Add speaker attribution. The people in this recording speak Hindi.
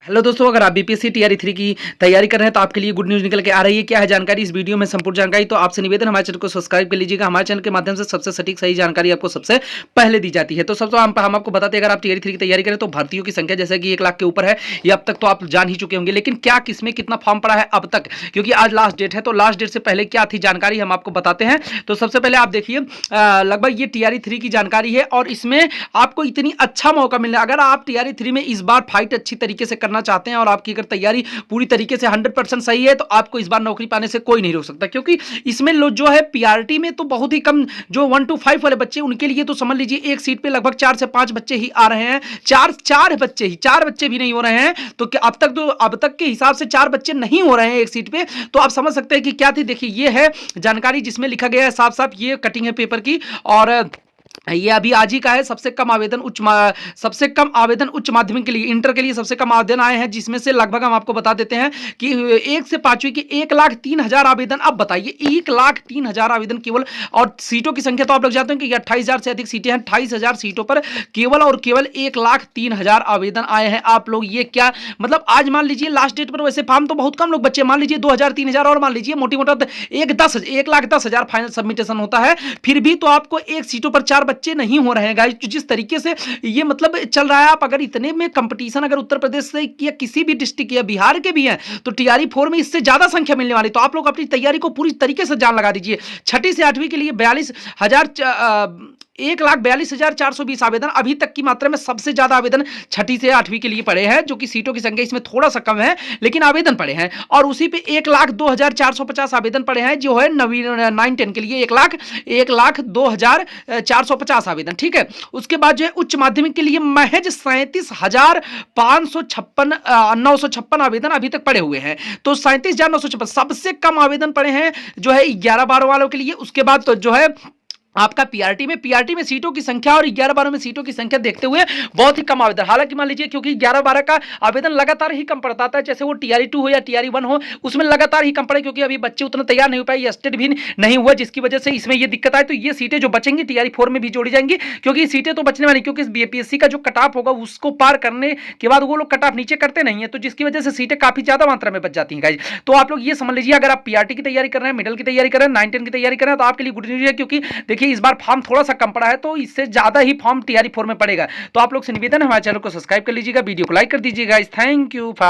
Speaker 1: हेलो दोस्तों, अगर आप बीपीएससी टीआरई 3 की तैयारी कर रहे हैं तो आपके लिए गुड न्यूज़ निकल के आ रही है। क्या है जानकारी इस वीडियो में संपूर्ण जानकारी। तो आपसे निवेदन, हमारे चैनल को सब्सक्राइब कर लीजिएगा। हमारे चैनल के माध्यम से सबसे सटीक सही जानकारी आपको सबसे पहले दी जाती है। तो सबसे हम आपको बताते हैं, अगर आप टीआरई 3 की तैयारी करें तो भर्तियों की संख्या जैसे कि 1 लाख के ऊपर है, ये अब तक तो आप जान ही चुके होंगे। लेकिन क्या किसमें कितना फॉर्म पड़ा है अब तक, क्योंकि आज लास्ट डेट है, तो लास्ट डेट से पहले क्या थी जानकारी हम आपको बताते हैं। तो सबसे पहले आप देखिए, लगभग ये टीआरई 3 की जानकारी है और इसमें आपको इतनी अच्छा मौका मिलना, अगर आप टीआरई 3 में इस बार फाइट अच्छी तरीके से करना चाहते हैं और आपकी अगर तैयारी पूरी तरीके से 100% सही है तो आपको इस बार नौकरी पाने से कोई नहीं रोक सकता। क्योंकि इसमें लोग जो है पीआरटी में तो बहुत ही कम, जो 1 to 5 वाले बच्चे उनके लिए तो समझ लीजिए एक सीट पे लगभग 4 से 5 बच्चे ही आ रहे हैं। चार बच्चे भी नहीं हो रहे हैं। तो अब तक के हिसाब से 4 बच्चे नहीं हो रहे हैं एक सीट पे। तो आप समझ सकते हैं कि क्या थी। देखिए, ये है जानकारी जिसमें लिखा गया है साफ साफ, ये कटिंग है पेपर की और ये अभी आज ही का है। सबसे कम आवेदन उच्च माध्यमिक के लिए, इंटर के लिए सबसे कम आवेदन आए हैं, जिसमें से लगभग हम आपको बता देते हैं कि 1 से 5वीं की 1,03,000 आवेदन। अब बताइए 1,03,000 आवेदन केवल, और सीटों की संख्या तो आप लोग जानते हैं कि 28,000 से अधिक सीटें हैं। 28,000 सीटों पर केवल और केवल 1,03,000 आवेदन आए हैं। आप लोग ये क्या मतलब, आज मान लीजिए लास्ट डेट पर वैसे फॉर्म तो बहुत कम लोग बच्चे, मान लीजिए 2,000 3,000 और मान लीजिए मोटी मोटा 1,10,000 फाइनल सबमिटेशन होता है। फिर भी तो आपको एक सीटों पर 4 बच्चे नहीं हो रहे हैं गाइस। जिस तरीके से ये मतलब चल रहा है, आप अगर इतने में कंपटीशन अगर उत्तर प्रदेश से या किसी भी डिस्ट्रिक्ट या बिहार के भी हैं तो टीआरई 4 में इससे ज्यादा संख्या मिलने वाली। तो आप लोग अपनी तैयारी को पूरी तरीके से जान लगा दीजिए। 6ठी से 8वीं के लिए 1,42,420 आवेदन अभी तक की मात्रा में सबसे ज्यादा आवेदन 6ठी से 8वीं के लिए पड़े हैं, जो कि सीटों की संख्या इसमें थोड़ा सा कम है लेकिन आवेदन पड़े हैं। और उसी पे 1,02,450 आवेदन पड़े हैं, जो है 9-10 के लिए 1,02,450 आवेदन। ठीक है, उसके बाद जो है उच्च माध्यमिक के लिए महज 37,956 आवेदन अभी तक पड़े हुए हैं। तो 37,956 सबसे कम आवेदन पड़े हैं जो है 11-12 वालों के लिए। उसके बाद तो जो है आपका पीआरटी में सीटों की संख्या और 11-12 में सीटों की संख्या देखते हुए बहुत ही कम आवेदन। हालांकि मान लीजिए, क्योंकि 11-12 का आवेदन लगातार ही कम पड़ता था, जैसे वो टीआरई 2 हो या टीआरई 1 हो, उसमें लगातार ही कम पड़े, क्योंकि अभी बच्चे उतना तैयार नहीं हो पाए, स्टेट भी नहीं हुआ, जिसकी वजह से इसमें ये दिक्कत आए। तो ये सीटें जो बचेंगी टीआरई 4 में भी जोड़ी जाएंगी, क्योंकि सीटें तो बचने वाली, क्योंकि बीपीएससी का जो कट ऑफ होगा उसको पार करने के बाद वो लोग कट ऑफ नीचे करते नहीं है, तो जिसकी वजह से सीटें काफी ज्यादा मात्रा में बच जाती हैं गाइस। तो आप लोग ये समझ लीजिए, अगर आप पीआरटी की तैयारी कर रहे हैं, मिडिल की तैयारी कर रहे हैं, 9-10 की तैयारी कर रहे हैं, तो आपके लिए गुड न्यूज है। क्योंकि देखिए, इस बार फॉर्म थोड़ा सा कम पड़ा है, तो इससे ज्यादा ही फॉर्म टीआरई 4 में पड़ेगा। तो आप लोग से निवेदन है, हमारे चैनल को सब्सक्राइब कर लीजिएगा, वीडियो को लाइक कर दीजिएगा। Thank you for